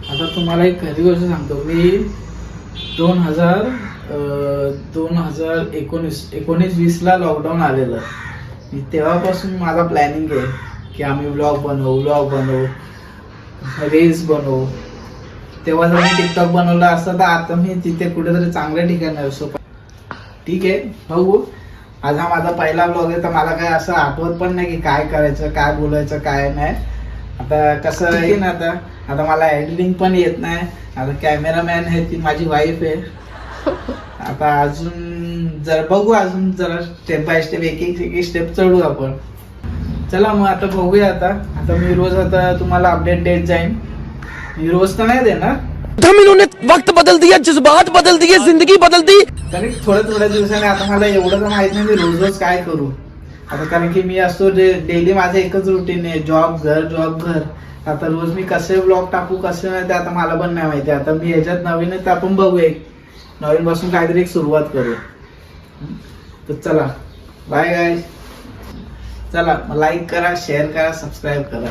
आता तुम्हाला एक खरी गोष्ट सांगतो. मी 2019-20 लॉकडाऊन आलेलं. मी तेव्हापासून माझा प्लॅनिंग आहे की आम्ही व्लॉग बनवू रील्स बनवू. तेव्हा जर मी टिकटॉक बनवलं असतं तर आता मी तिथे कुठेतरी चांगल्या ठिकाणी असतो. ठीक आहे बघू. आज हा माझा पहिला व्लॉग आहे तर मला काय असं आठवत पण नाही की काय करायचं, काय बोलायचं, काय नाही. आता कसं आहे ना, आता मला एडिटिंग पण येत नाही. आता कॅमेरामॅन आहे ती माझी वाईफ आहे. आता अजून जरा बघू, अजून जरा स्टेप बाय स्टेप एक स्टेप चढू आपण. चला मग आता बघूया. आता मी रोज आता तुम्हाला अपडेट देत जाईन. मी रोज तर नाही देणार. इन्होंने वक्त बदल दिया, जज्बात बदल दिए, जिंदगी बदल दी. तरी थोड्या दिवसांनी. आता मला एवढं तर माहित नाही मी रोज काय करू. आता कारण की मी असतो डेली माझं एकच रुटीन आहे, जॉब घर. आता रोज मी कसे व्लॉग टाकू कसे नाही ते आता मला पण नाही माहिती. आता मी याच्यात नवीन आहे तर आपण बघूया, नवीन पासून काहीतरी एक सुरुवात करू. तर चला बाय गाईज. चला लाईक करा, शेअर करा, सबस्क्राईब करा.